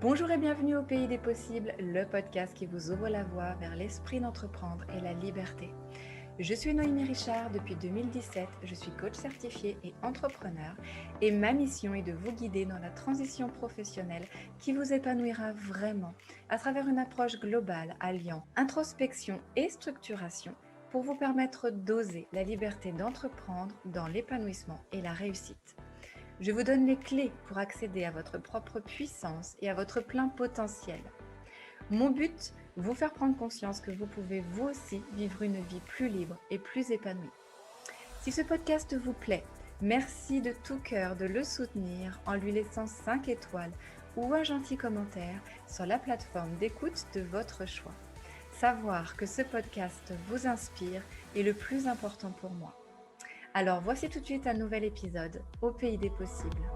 Bonjour et bienvenue au Pays des Possibles, le podcast qui vous ouvre la voie vers l'esprit d'entreprendre et la liberté. Je suis Noémie Richard, depuis 2017, je suis coach certifié et entrepreneur et ma mission est de vous guider dans la transition professionnelle qui vous épanouira vraiment à travers une approche globale alliant introspection et structuration pour vous permettre d'oser la liberté d'entreprendre dans l'épanouissement et la réussite. Je vous donne les clés pour accéder à votre propre puissance et à votre plein potentiel. Mon but, vous faire prendre conscience que vous pouvez vous aussi vivre une vie plus libre et plus épanouie. Si ce podcast vous plaît, merci de tout cœur de le soutenir en lui laissant 5 étoiles ou un gentil commentaire sur la plateforme d'écoute de votre choix. Savoir que ce podcast vous inspire est le plus important pour moi. Alors voici tout de suite un nouvel épisode au Pays des Possibles.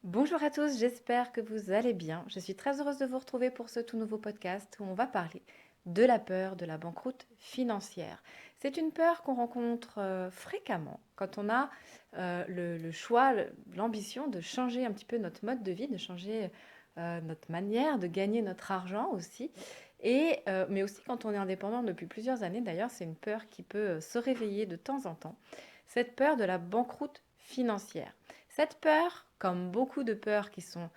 Bonjour à tous, j'espère que vous allez bien. Je suis très heureuse de vous retrouver pour ce tout nouveau podcast où on va parler de la peur de la banqueroute financière. C'est une peur qu'on rencontre fréquemment quand on a le choix, l'ambition de changer un petit peu notre mode de vie, de changer notre manière de gagner notre argent aussi. Mais aussi quand on est indépendant depuis plusieurs années, d'ailleurs, c'est une peur qui peut se réveiller de temps en temps. Cette peur de la banqueroute financière. Cette peur, comme beaucoup de peurs qui sont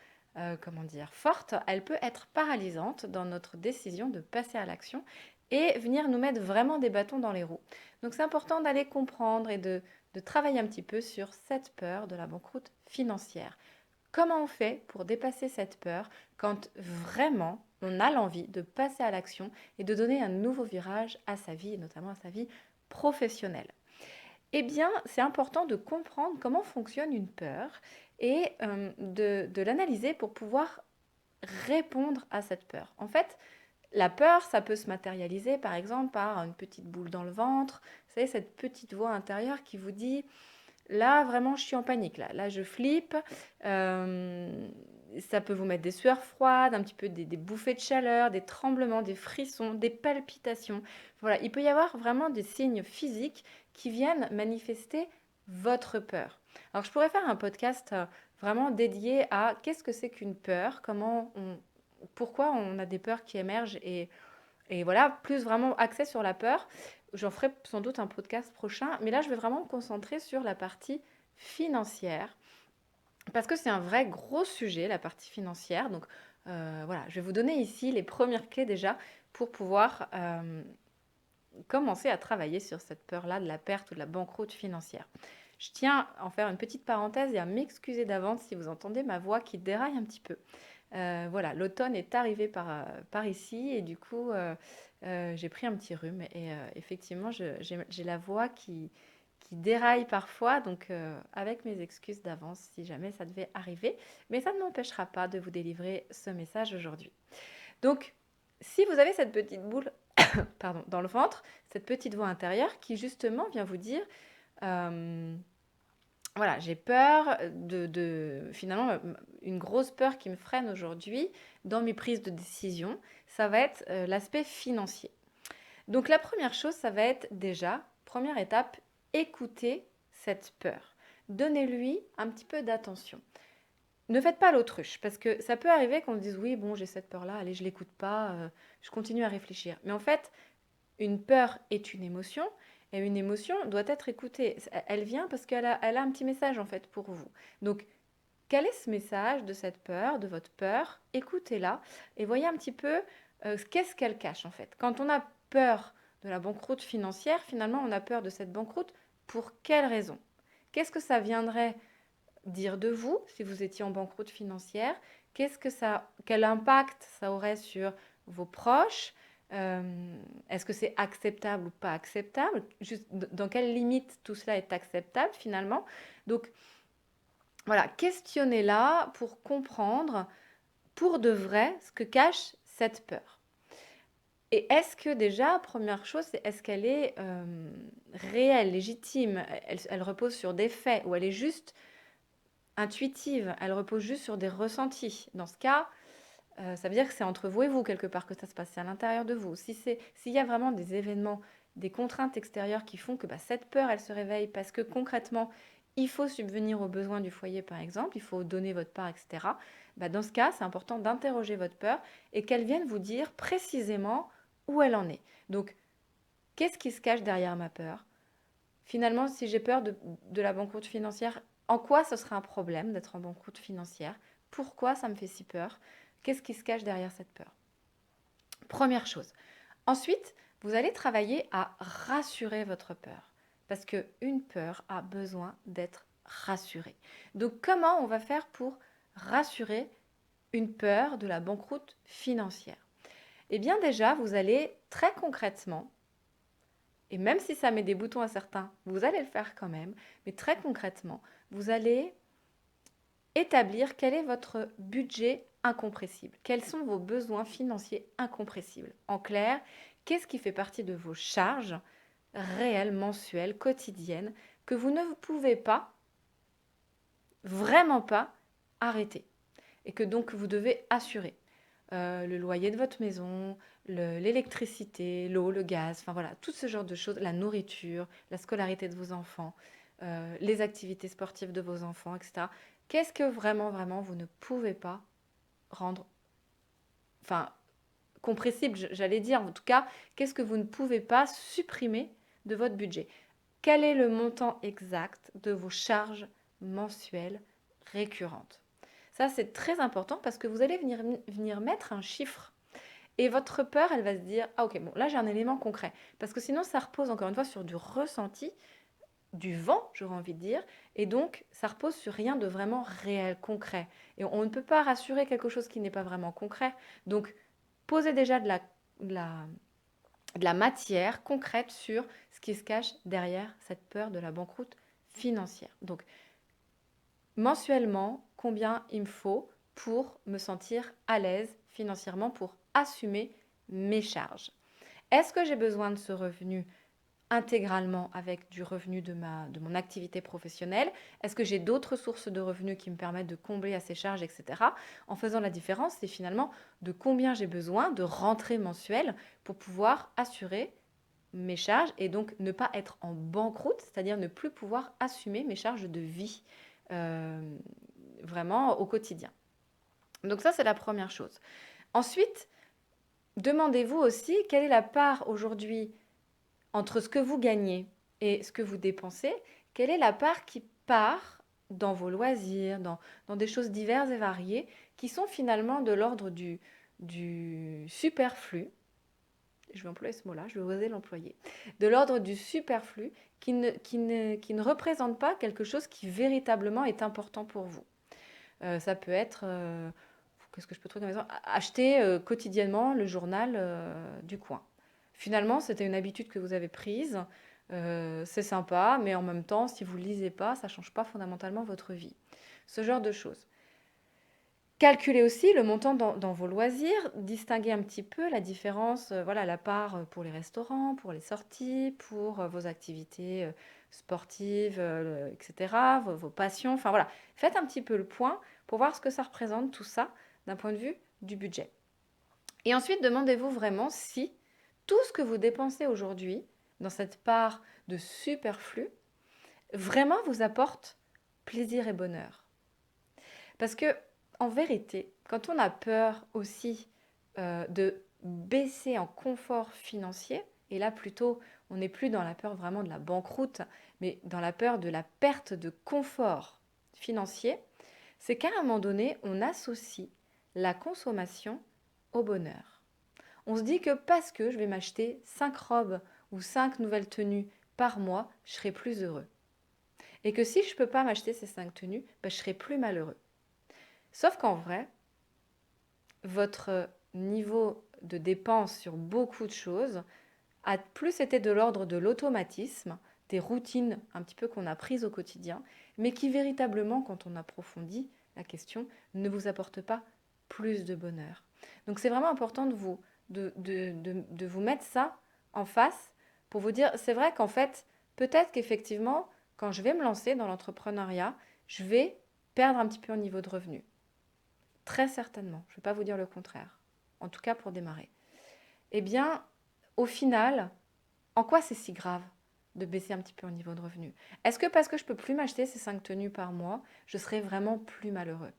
fortes, elle peut être paralysante dans notre décision de passer à l'action et venir nous mettre vraiment des bâtons dans les roues. Donc c'est important d'aller comprendre et de travailler un petit peu sur cette peur de la banqueroute financière. Comment on fait pour dépasser cette peur quand vraiment on a l'envie de passer à l'action et de donner un nouveau virage à sa vie, et notamment à sa vie professionnelle? Eh bien, c'est important de comprendre comment fonctionne une peur et de l'analyser pour pouvoir répondre à cette peur. En fait, la peur, ça peut se matérialiser par exemple par une petite boule dans le ventre. Vous savez, cette petite voix intérieure qui vous dit là, vraiment, je suis en panique. Là je flippe. Ça peut vous mettre des sueurs froides, un petit peu des bouffées de chaleur, des tremblements, des frissons, des palpitations. Voilà, il peut y avoir vraiment des signes physiques qui viennent manifester votre peur. Alors, je pourrais faire un podcast vraiment dédié à qu'est-ce que c'est qu'une peur, pourquoi on a des peurs qui émergent et voilà, plus vraiment axé sur la peur. J'en ferai sans doute un podcast prochain, mais là, je vais vraiment me concentrer sur la partie financière, parce que c'est un vrai gros sujet, la partie financière. Donc voilà, je vais vous donner ici les premières clés déjà pour pouvoir commencer à travailler sur cette peur-là de la perte ou de la banqueroute financière. Je tiens à en faire une petite parenthèse et à m'excuser d'avance si vous entendez ma voix qui déraille un petit peu. Voilà, l'automne est arrivé par ici et du coup, j'ai pris un petit rhume et effectivement, j'ai la voix qui déraille parfois, donc avec mes excuses d'avance si jamais ça devait arriver, mais ça ne m'empêchera pas de vous délivrer ce message aujourd'hui. Donc, si vous avez cette petite boule pardon, dans le ventre, cette petite voix intérieure qui justement vient vous dire voilà, j'ai peur finalement, une grosse peur qui me freine aujourd'hui dans mes prises de décision, ça va être l'aspect financier. Donc la première chose, ça va être déjà, première étape, écoutez cette peur. Donnez-lui un petit peu d'attention. Ne faites pas l'autruche, parce que ça peut arriver qu'on se dise oui, bon, j'ai cette peur-là, allez, je l'écoute pas, je continue à réfléchir. Mais en fait, une peur est une émotion et une émotion doit être écoutée. Elle vient parce qu'elle a un petit message en fait pour vous. Donc, quel est ce message de cette peur, de votre peur? Écoutez-la et voyez un petit peu qu'est-ce qu'elle cache en fait. Quand on a peur de la banqueroute financière, finalement, on a peur de cette banqueroute pour quelle raison? Qu'est-ce que ça viendrait dire de vous si vous étiez en banqueroute financière? Quel impact ça aurait sur vos proches? Est-ce que c'est acceptable ou pas acceptable? Juste dans quelle limite tout cela est acceptable finalement? Donc voilà, questionnez-la pour comprendre pour de vrai ce que cache cette peur. Et est-ce que déjà, première chose, est-ce qu'elle est réelle, légitime? Elle repose sur des faits ou elle est juste intuitive? Elle repose juste sur des ressentis? Dans ce cas, ça veut dire que c'est entre vous et vous quelque part que ça se passe, c'est à l'intérieur de vous. S'il y a vraiment des événements, des contraintes extérieures qui font que cette peur, elle se réveille parce que concrètement, il faut subvenir aux besoins du foyer, par exemple, il faut donner votre part, etc. Bah, dans ce cas, c'est important d'interroger votre peur et qu'elle vienne vous dire précisément où elle en est. Donc, qu'est-ce qui se cache derrière ma peur? Finalement, si j'ai peur de la banqueroute financière, en quoi ce serait un problème d'être en banqueroute financière? Pourquoi ça me fait si peur? Qu'est-ce qui se cache derrière cette peur? Première chose. Ensuite, vous allez travailler à rassurer votre peur. Parce qu'une peur a besoin d'être rassurée. Donc, comment on va faire pour rassurer une peur de la banqueroute financière? Eh bien, déjà, vous allez très concrètement, et même si ça met des boutons à certains, vous allez le faire quand même, mais très concrètement, vous allez établir quel est votre budget incompressible. Quels sont vos besoins financiers incompressibles? En clair, qu'est-ce qui fait partie de vos charges réelles, mensuelles, quotidiennes, que vous ne pouvez pas, vraiment pas, arrêter et que donc vous devez assurer? Le loyer de votre maison, l'électricité, l'eau, le gaz, enfin voilà, tout ce genre de choses, la nourriture, la scolarité de vos enfants, les activités sportives de vos enfants, etc. Qu'est-ce que vraiment, vraiment, vous ne pouvez pas rendre, enfin, compressible, j'allais dire, en tout cas, qu'est-ce que vous ne pouvez pas supprimer de votre budget? Quel est le montant exact de vos charges mensuelles récurrentes? Ça, c'est très important parce que vous allez venir mettre un chiffre. Et votre peur, elle va se dire, ah ok, bon, là j'ai un élément concret. Parce que sinon, ça repose encore une fois sur du ressenti, du vent, j'aurais envie de dire. Et donc, ça repose sur rien de vraiment réel, concret. Et on ne peut pas rassurer quelque chose qui n'est pas vraiment concret. Donc, posez déjà de la, de la matière concrète sur ce qui se cache derrière cette peur de la banqueroute financière. Donc, mensuellement, combien il me faut pour me sentir à l'aise financièrement, pour assumer mes charges? Est-ce que j'ai besoin de ce revenu intégralement avec du revenu de mon activité professionnelle? Est-ce que j'ai d'autres sources de revenus qui me permettent de combler à ces charges, etc. En faisant la différence, c'est finalement de combien j'ai besoin de rentrées mensuelles pour pouvoir assurer mes charges et donc ne pas être en banqueroute, c'est-à-dire ne plus pouvoir assumer mes charges de vie euh, vraiment au quotidien. Donc ça, c'est la première chose. Ensuite, demandez-vous aussi quelle est la part aujourd'hui entre ce que vous gagnez et ce que vous dépensez, quelle est la part qui part dans vos loisirs, dans des choses diverses et variées, qui sont finalement de l'ordre du superflu. Je vais employer ce mot-là, je vais oser l'employer. De l'ordre du superflu qui ne représente pas quelque chose qui véritablement est important pour vous. Ça peut être, qu'est-ce que je peux trouver comme exemple? Acheter quotidiennement le journal du coin. Finalement, c'était une habitude que vous avez prise. C'est sympa, mais en même temps, si vous ne lisez pas, ça ne change pas fondamentalement votre vie. Ce genre de choses. Calculez aussi le montant dans vos loisirs, distinguez un petit peu la différence, voilà, la part pour les restaurants, pour les sorties, pour vos activités sportives, etc., vos passions. Enfin voilà, faites un petit peu le point pour voir ce que ça représente tout ça d'un point de vue du budget. Et ensuite, demandez-vous vraiment si tout ce que vous dépensez aujourd'hui dans cette part de superflu vraiment vous apporte plaisir et bonheur. Parce que, en vérité, quand on a peur aussi de baisser en confort financier, et là plutôt, on n'est plus dans la peur vraiment de la banqueroute, mais dans la peur de la perte de confort financier, c'est qu'à un moment donné, on associe la consommation au bonheur. On se dit que parce que je vais m'acheter 5 robes ou 5 nouvelles tenues par mois, je serai plus heureux. Et que si je ne peux pas m'acheter ces 5 tenues, je serai plus malheureux. Sauf qu'en vrai, votre niveau de dépense sur beaucoup de choses a plus été de l'ordre de l'automatisme, des routines un petit peu qu'on a prises au quotidien, mais qui véritablement, quand on approfondit la question, ne vous apportent pas plus de bonheur. Donc c'est vraiment important de vous mettre ça en face pour vous dire, c'est vrai qu'en fait, peut-être qu'effectivement, quand je vais me lancer dans l'entrepreneuriat, je vais perdre un petit peu au niveau de revenu. Très certainement, je ne vais pas vous dire le contraire, en tout cas pour démarrer. Eh bien, au final, en quoi c'est si grave? de baisser un petit peu au niveau de revenu? Est-ce que parce que je peux plus m'acheter ces 5 tenues par mois, je serai vraiment plus malheureux?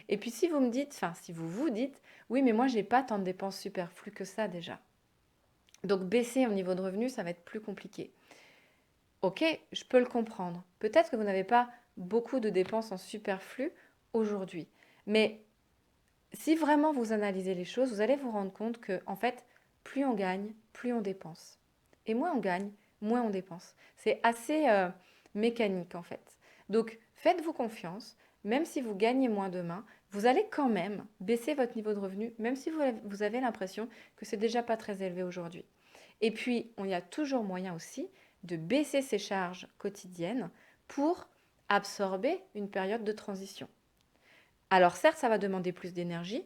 Et puis si vous me dites, enfin si vous vous dites, oui mais moi j'ai pas tant de dépenses superflues que ça déjà. Donc baisser au niveau de revenu, ça va être plus compliqué. Ok, je peux le comprendre. Peut-être que vous n'avez pas beaucoup de dépenses en superflu aujourd'hui. Mais si vraiment vous analysez les choses, vous allez vous rendre compte que, en fait, plus on gagne, plus on dépense. Et moins on gagne, moins on dépense. C'est assez mécanique, en fait. Donc, faites-vous confiance. Même si vous gagnez moins demain, vous allez quand même baisser votre niveau de revenu, même si vous avez l'impression que c'est déjà pas très élevé aujourd'hui. Et puis, il y a toujours moyen aussi de baisser ses charges quotidiennes pour absorber une période de transition. Alors certes, ça va demander plus d'énergie,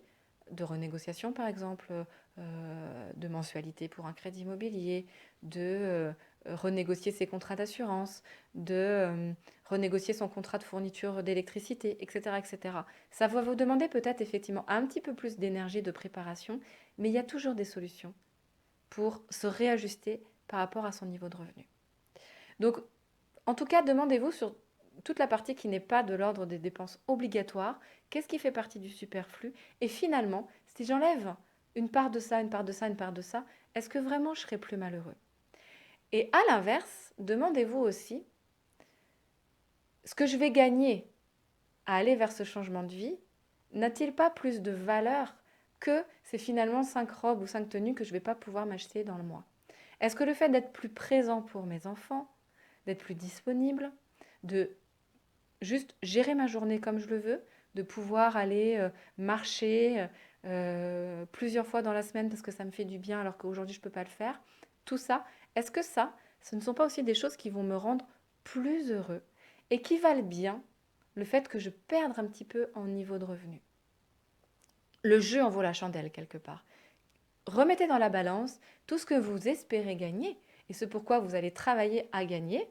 de renégociation par exemple, de mensualité pour un crédit immobilier, de renégocier ses contrats d'assurance, de renégocier son contrat de fourniture d'électricité, etc., etc. Ça va vous demander peut-être effectivement un petit peu plus d'énergie, de préparation, mais il y a toujours des solutions pour se réajuster par rapport à son niveau de revenu. Donc, en tout cas, demandez-vous sur toute la partie qui n'est pas de l'ordre des dépenses obligatoires, qu'est-ce qui fait partie du superflu? Et finalement, si j'enlève une part de ça, une part de ça, une part de ça, est-ce que vraiment je serai plus malheureux? Et à l'inverse, demandez-vous aussi, ce que je vais gagner à aller vers ce changement de vie, n'a-t-il pas plus de valeur que c'est finalement 5 robes ou 5 tenues que je ne vais pas pouvoir m'acheter dans le mois? Est-ce que le fait d'être plus présent pour mes enfants, d'être plus disponible, de juste gérer ma journée comme je le veux, de pouvoir aller marcher plusieurs fois dans la semaine parce que ça me fait du bien alors qu'aujourd'hui je ne peux pas le faire. Tout ça, est-ce que ça, ce ne sont pas aussi des choses qui vont me rendre plus heureux et qui valent bien le fait que je perde un petit peu en niveau de revenu? Le jeu en vaut la chandelle quelque part. Remettez dans la balance tout ce que vous espérez gagner et ce pourquoi vous allez travailler à gagner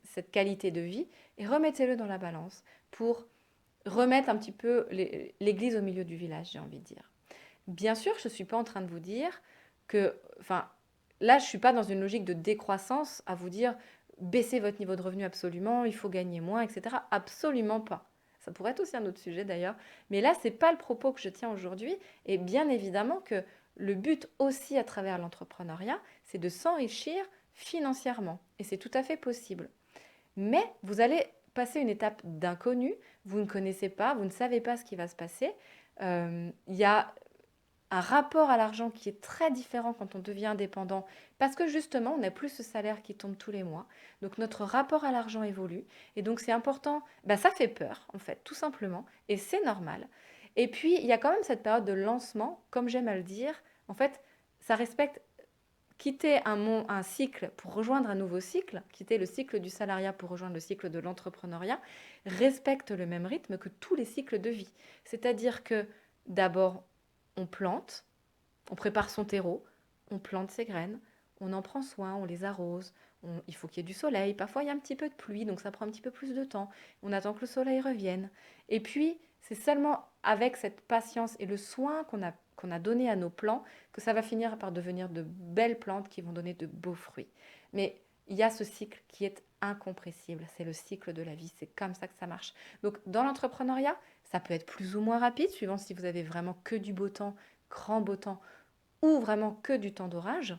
cette qualité de vie et remettez-le dans la balance pour remettre un petit peu l'église au milieu du village, j'ai envie de dire. Bien sûr, je ne suis pas en train de vous dire que, enfin, là, je ne suis pas dans une logique de décroissance à vous dire baissez votre niveau de revenu absolument, il faut gagner moins, etc. Absolument pas. Ça pourrait être aussi un autre sujet d'ailleurs. Mais là, ce n'est pas le propos que je tiens aujourd'hui. Et bien évidemment que le but aussi à travers l'entrepreneuriat, c'est de s'enrichir financièrement. Et c'est tout à fait possible. Mais vous allez passer une étape d'inconnu, vous ne connaissez pas, vous ne savez pas ce qui va se passer. Il y a un rapport à l'argent qui est très différent quand on devient indépendant parce que justement, on n'a plus ce salaire qui tombe tous les mois. Donc notre rapport à l'argent évolue et donc c'est important, bah, ça fait peur en fait, tout simplement, et c'est normal. Et puis, il y a quand même cette période de lancement, comme j'aime à le dire, en fait, ça respecte quitter un cycle pour rejoindre un nouveau cycle, quitter le cycle du salariat pour rejoindre le cycle de l'entrepreneuriat, respecte le même rythme que tous les cycles de vie. C'est-à-dire que d'abord, on plante, on prépare son terreau, on plante ses graines, on en prend soin, on les arrose, il faut qu'il y ait du soleil, parfois il y a un petit peu de pluie, donc ça prend un petit peu plus de temps, on attend que le soleil revienne. Et puis, c'est seulement avec cette patience et le soin qu'on a donné à nos plants que ça va finir par devenir de belles plantes qui vont donner de beaux fruits. Mais il y a ce cycle qui est incompressible, c'est le cycle de la vie, c'est comme ça que ça marche. Donc dans l'entrepreneuriat, ça peut être plus ou moins rapide, suivant si vous avez vraiment que du beau temps, grand beau temps, ou vraiment que du temps d'orage.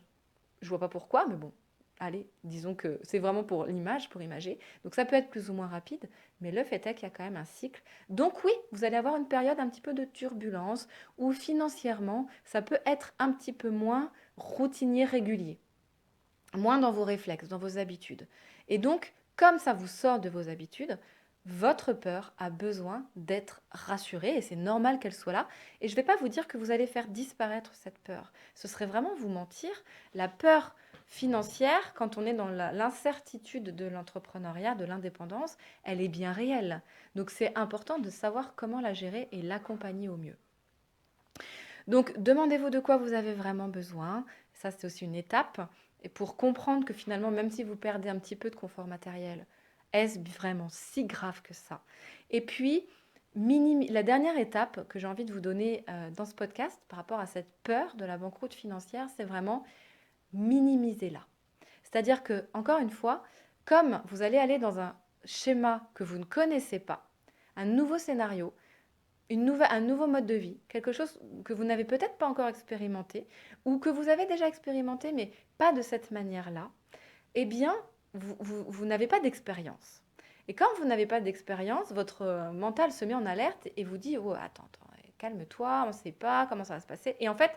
Je vois pas pourquoi, mais bon, allez, disons que c'est vraiment pour l'image, pour imager. Donc ça peut être plus ou moins rapide, mais le fait est qu'il y a quand même un cycle. Donc oui, vous allez avoir une période un petit peu de turbulence, où financièrement, ça peut être un petit peu moins routinier, régulier, moins dans vos réflexes, dans vos habitudes. Et donc, comme ça vous sort de vos habitudes, votre peur a besoin d'être rassurée et c'est normal qu'elle soit là. Et je ne vais pas vous dire que vous allez faire disparaître cette peur. Ce serait vraiment vous mentir. La peur financière, quand on est dans l'incertitude de l'entrepreneuriat, de l'indépendance, elle est bien réelle. Donc c'est important de savoir comment la gérer et l'accompagner au mieux. Donc demandez-vous de quoi vous avez vraiment besoin. Ça, c'est aussi une étape. Et pour comprendre que finalement, même si vous perdez un petit peu de confort matériel, est-ce vraiment si grave que ça? Et puis, la dernière étape que j'ai envie de vous donner dans ce podcast par rapport à cette peur de la banqueroute financière, c'est vraiment minimiser-la. C'est-à-dire que, encore une fois, comme vous allez aller dans un schéma que vous ne connaissez pas, un nouveau scénario, un nouveau mode de vie, quelque chose que vous n'avez peut-être pas encore expérimenté ou que vous avez déjà expérimenté mais pas de cette manière-là, eh bien, vous n'avez pas d'expérience. Et quand vous n'avez pas d'expérience, votre mental se met en alerte et vous dit, oh, attends, calme-toi, on ne sait pas comment ça va se passer. Et en fait,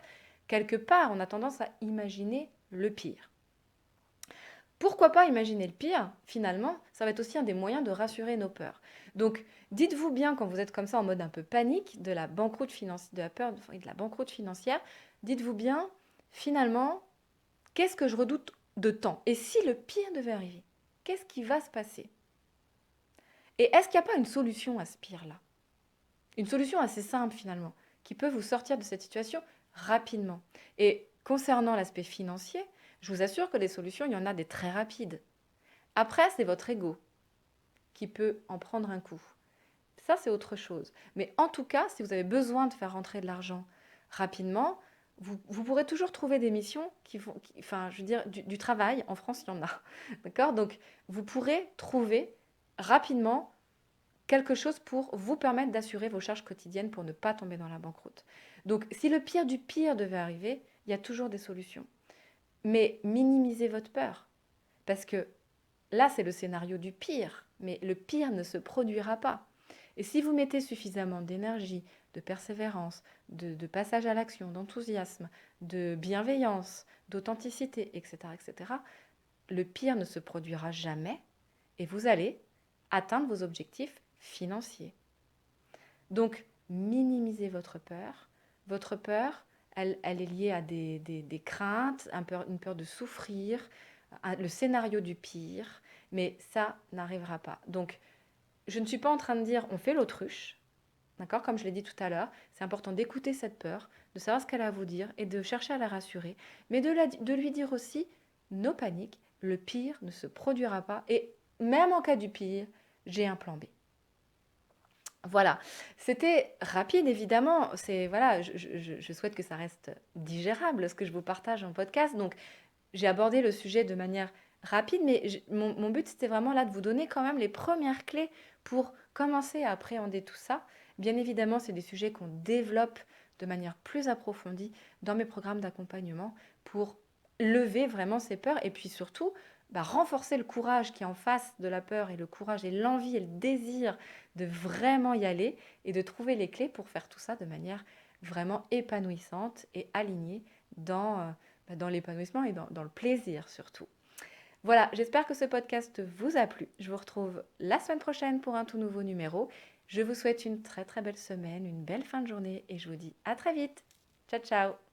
quelque part, on a tendance à imaginer le pire. Pourquoi pas imaginer le pire? Finalement, ça va être aussi un des moyens de rassurer nos peurs. Donc, dites-vous bien quand vous êtes comme ça en mode un peu panique de la banqueroute financière, de la peur de la banqueroute financière, dites-vous bien, finalement, qu'est-ce que je redoute de tant? Et si le pire devait arriver, qu'est-ce qui va se passer? Et est-ce qu'il n'y a pas une solution à ce pire-là? Une solution assez simple finalement, qui peut vous sortir de cette situation rapidement. Et concernant l'aspect financier, je vous assure que des solutions, il y en a des très rapides. Après, c'est votre ego qui peut en prendre un coup. Ça, c'est autre chose. Mais en tout cas, si vous avez besoin de faire rentrer de l'argent rapidement, vous pourrez toujours trouver des missions enfin, je veux dire, du travail. En France, il y en a. D'accord? Donc, vous pourrez trouver rapidement quelque chose pour vous permettre d'assurer vos charges quotidiennes pour ne pas tomber dans la banqueroute. Donc, si le pire du pire devait arriver, il y a toujours des solutions. Mais minimisez votre peur. Parce que là, c'est le scénario du pire. Mais le pire ne se produira pas. Et si vous mettez suffisamment d'énergie, de persévérance, de passage à l'action, d'enthousiasme, de bienveillance, d'authenticité, etc., le pire ne se produira jamais et vous allez atteindre vos objectifs financiers. Donc, minimisez votre peur. Votre peur, elle est liée à des craintes, une peur de souffrir, le scénario du pire, mais ça n'arrivera pas. Donc, je ne suis pas en train de dire on fait l'autruche, d'accord? Comme je l'ai dit tout à l'heure, c'est important d'écouter cette peur, de savoir ce qu'elle a à vous dire et de chercher à la rassurer, mais de lui dire aussi, no panique, le pire ne se produira pas et même en cas du pire, j'ai un plan B. Voilà, c'était rapide évidemment. Voilà, je souhaite que ça reste digérable ce que je vous partage en podcast. Donc, j'ai abordé le sujet de manière rapide, mais mon but c'était vraiment là de vous donner quand même les premières clés pour commencer à appréhender tout ça. Bien évidemment, c'est des sujets qu'on développe de manière plus approfondie dans mes programmes d'accompagnement pour lever vraiment ces peurs et puis surtout renforcer le courage qui est en face de la peur et le courage et l'envie et le désir de vraiment y aller et de trouver les clés pour faire tout ça de manière vraiment épanouissante et alignée dans l'épanouissement et dans le plaisir surtout. Voilà, j'espère que ce podcast vous a plu. Je vous retrouve la semaine prochaine pour un tout nouveau numéro. Je vous souhaite une très très belle semaine, une belle fin de journée et je vous dis à très vite. Ciao ciao.